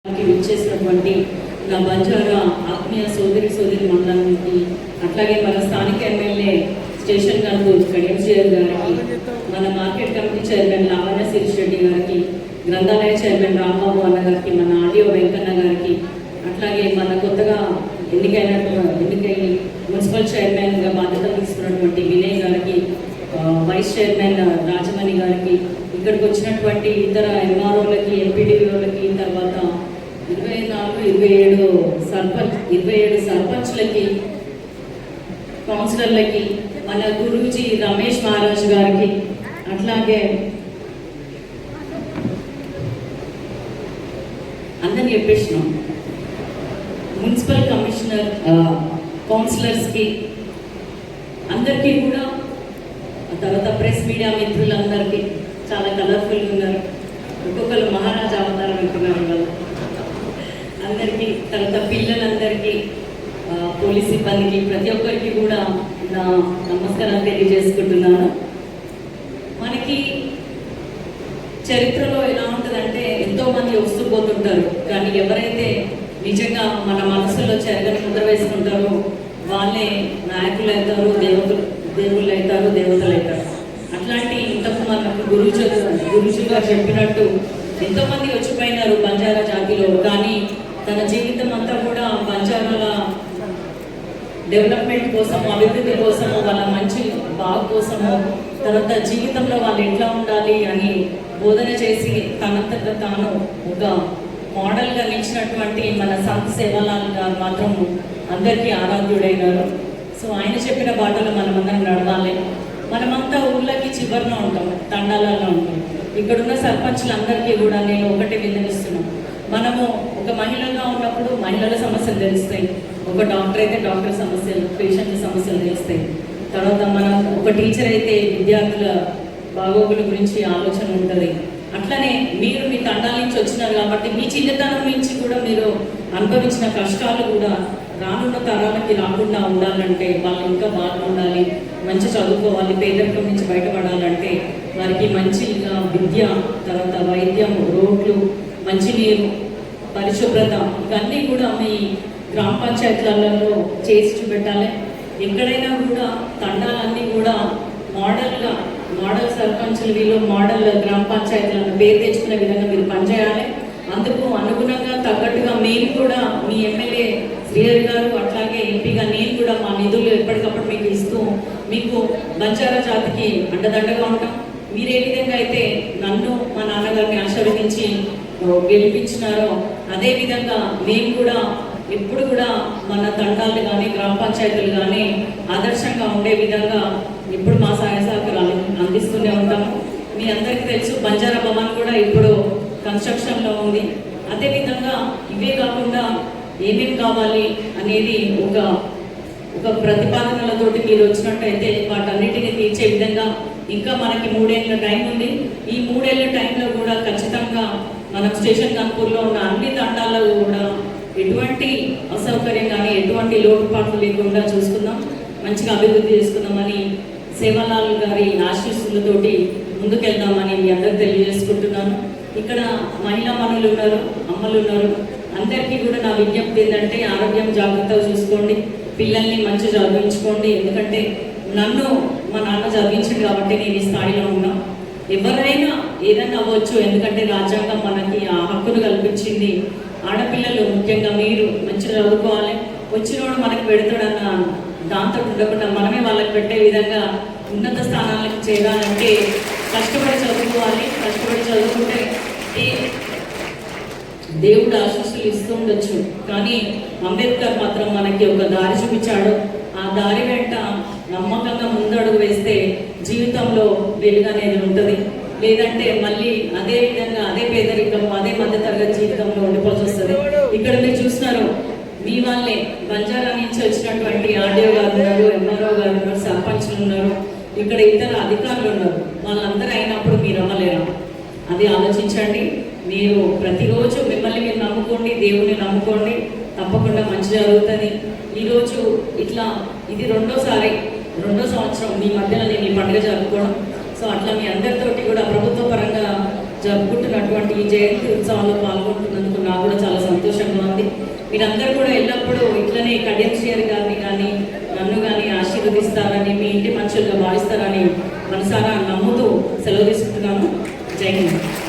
విచ్చేసినటువంటి నా బంజారా ఆత్మీయ సోదరి మండలానికి, అట్లాగే మన స్థానిక ఎమ్మెల్యే స్టేషన్ గారు కడియంజీఆర్ గారికి, మన market committee chairman Lavanya Sirish Reddy గారికి, గ్రంథాలయ చైర్మన్ రాంబాబు అన్న గారికి, మన ఆడియో వెంకన్న గారికి, అట్లాగే మన కొత్తగా ఎన్నికై మున్సిపల్ చైర్మన్గా బాధ్యత తీసుకున్నటువంటి వినయ్ గారికి, వైస్ చైర్మన్ రాజమణి గారికి, ఇక్కడికి వచ్చినటువంటి ఇతర ఎంఆర్ఓలకి, ఎంపీడీఓలకి, తర్వాత 27 సర్పంచ్లకి, కౌన్సిలర్లకి, మన గురూజీ రమేష్ మహారాజ్ గారికి, అట్లాగే అందరినీ చెప్పేసినాం, మున్సిపల్ కమిషనర్ కౌన్సిలర్స్కి అందరికీ కూడా, తర్వాత ప్రెస్ మీడియా మిత్రులందరికీ చాలా కలర్ఫుల్గా ఉన్నారు. ఒక్కొక్కరు మహారాజా అవతారం అంటున్నారు వాళ్ళు అందరికీ, తర్వాత పిల్లలందరికీ, పోలీస్ సిబ్బందికి, ప్రతి ఒక్కరికి కూడా నా నమస్కారాలు తెలియజేసుకుంటున్నాను. మనకి చరిత్రలో ఎలా ఉంటుందంటే ఎంతోమంది వస్తూ పోతుంటారు, కానీ ఎవరైతే నిజంగా మన మనసులో చెరగని ముద్ర వేసుకుంటారో వాళ్ళే నాయకులు అవుతారు, దేవుళ్ళు అవుతారు, దేవతలు అవుతారు. అట్లాంటి ఇంతకు మనకు గురుజీ గారు చెప్పినట్టు ఎంతోమంది వచ్చిపోయినారు బంజారా జాతిలో, కానీ తన జీవితం అంతా కూడా బంజారాల డెవలప్మెంట్ కోసము, అభివృద్ధి కోసము, వాళ్ళ మంచి బాగు కోసము, తర్వాత జీవితంలో వాళ్ళు ఎట్లా ఉండాలి అని బోధన చేసి తనంతట తాను ఒక మోడల్గా నిలిచినటువంటి మన సంత సేవలాల్ గారు మాత్రం అందరికీ ఆరాధ్యుడైనారు. సో ఆయన చెప్పిన బాటలో మనమందరం నడవాలి. మనమంతా ఊళ్ళకి చివరిలో ఉంటాం, తండాలలో ఉంటాం. ఇక్కడున్న సర్పంచ్లందరికీ కూడా నేను ఒకటి విన్నవిస్తున్నాను, మనము ఒక మహిళగా ఉన్నప్పుడు మహిళల సమస్యలు తెలుస్తాయి, ఒక డాక్టర్ అయితే డాక్టర్ సమస్యలు, పేషెంట్ల సమస్యలు తెలుస్తాయి. తర్వాత మనం ఒక టీచర్ అయితే విద్యార్థుల బాగోగుల గురించి ఆలోచన ఉంటుంది. అట్లనే మీరు మీ తండాల నుంచి వచ్చినారు కాబట్టి మీ చిన్నతనం నుంచి కూడా మీరు అనుభవించిన కష్టాలు కూడా రానున్న తరాలకి రాకుండా ఉండాలంటే, వాళ్ళు ఇంకా బాగుండాలి, మంచి చదువుకోవాలి, పేదరికం నుంచి బయటపడాలంటే వారికి మంచి విద్య, తర్వాత వైద్యం, రోడ్లు, మంచినీరు, పరిశుభ్రత, ఇవన్నీ కూడా మీ గ్రామ పంచాయతీలలో చేసి చూపెట్టాలి. ఎక్కడైనా కూడా తండాలన్నీ కూడా మోడల్ సర్పంచులు, వీళ్ళు మోడల్ గ్రామ పంచాయతీలను పేరు తెచ్చుకునే విధంగా మీరు పనిచేయాలి. అందుకు అనుగుణంగా తగ్గట్టుగా మేము కూడా మీ ఎమ్మెల్యే శ్రీహరి గారు, అట్లాగే ఎంపీగా నేను కూడా మా నిధులు ఎప్పటికప్పుడు మీకు ఇస్తూ మీకు బంజారా జాతికి అండదండగా ఉంటాం. మీరు ఏ విధంగా అయితే నన్ను మా నాన్నగారిని ఆశీర్వదించి గెలిపించినారో అదే విధంగా మేము కూడా ఎప్పుడు కూడా మన తండాలు కానీ గ్రామ పంచాయతీలు కానీ ఆదర్శంగా ఉండే విధంగా ఇప్పుడు మా సహాయ సహకారాలు అందిస్తూనే ఉంటాము. మీ అందరికీ తెలుసు బంజారా భవన్ కూడా ఇప్పుడు కన్స్ట్రక్షన్లో ఉంది. అదేవిధంగా ఇవే కాకుండా ఏమేమి కావాలి అనేది ఒక ప్రతిపాదనలతోటి మీరు వచ్చినట్టయితే వాటన్నిటిని తీర్చే విధంగా ఇంకా మనకి 3 ఏళ్ళ టైం ఉంది. ఈ 3 ఏళ్ళ టైంలో కూడా ఖచ్చితంగా మనం స్టేషన్ కన్పూర్లో ఉన్న అన్ని తండాల్లో కూడా ఎటువంటి అసౌకర్యం కానీ ఎటువంటి లోటుపాట్లు లేకుండా చూసుకుందాం, మంచిగా అభివృద్ధి చేసుకుందామని సేవలాల్ గారి ఆశీస్సులతోటి ముందుకెళ్దామని మీ అందరికి తెలియజేసుకుంటున్నాను. ఇక్కడ మహిళా మనులు ఉన్నారు, అమ్మలు ఉన్నారు, అందరికీ కూడా నా విజ్ఞప్తి ఏంటంటే ఆరోగ్యం జాగ్రత్తగా చూసుకోండి, పిల్లల్ని మంచిగా చదివించుకోండి. ఎందుకంటే నన్ను మా నాన్న చదివించింది కాబట్టి నేను ఈ స్థాయిలో ఉన్నా. ఎవరైనా ఏదైనా అవ్వచ్చు, ఎందుకంటే రాజ్యాంగం మనకి ఆ హక్కును కల్పించింది. ఆడపిల్లలు ముఖ్యంగా మీరు మంచిగా చదువుకోవాలి, వచ్చినోడు మనకి పెడతాడన్న దాంతో ఉండకుండా మనమే వాళ్ళకి పెట్టే విధంగా ఉన్నత స్థానాలకు చేరాలంటే కష్టపడి చదువుకోవాలి. కష్టపడి చదువుకుంటే దేవుడు ఆశీస్సులు ఇస్తూ ఉండొచ్చు, కానీ అంబేద్కర్ మాత్రం మనకి ఒక దారి చూపించాడు. ఆ దారి వెంట నమ్మకంగా ముందడుగు వేస్తే జీవితంలో వెలుగు అనేది ఉంటుంది. లేదంటే మళ్ళీ అదే విధంగా అదే పేదరికం, అదే మధ్యతరగతి జీవితంలో ఉండిపోవాల్సి వస్తుంది. ఇక్కడ మీరు చూస్తున్నారు, మీ వాళ్ళే బంజారా నుంచి వచ్చినటువంటి ఆర్డీఓ గారు ఉన్నారు, ఎంఆర్ఓ గారు ఉన్నారు, సర్పంచ్లు ఉన్నారు, ఇక్కడ ఇతర అధికారులు ఉన్నారు. వాళ్ళందరూ అయినప్పుడు మీరు అవ్వలేరా? అది ఆలోచించండి. మీరు ప్రతిరోజు మిమ్మల్ని మీరు నమ్ముకోండి, దేవుని నమ్ముకోండి, తప్పకుండా మంచి జరుగుతుంది. ఈరోజు ఇట్లా ఇది రెండో సంవత్సరం మీ మధ్యలో నేను ఈ పండుగ జరుపుకోవడం. సో అట్లా మీ అందరితోటి కూడా ప్రభుత్వ పరంగా జరుపుకుంటున్నటువంటి ఈ జయంతి ఉత్సవాల్లో పాల్గొంటున్నందుకు నాకు కూడా చాలా సంతోషంగా ఉంది. మీరందరూ కూడా ఎల్లప్పుడూ ఇట్లనే కడియం శ్రీహరి గారిని కానీ నన్ను కానీ ఆశీర్వదిస్తారని, మీ ఇంటి మనుషులుగా భావిస్తారని మనసారా నమ్ముతూ సెలవు తీసుకుంటున్నాను. జై హింద్.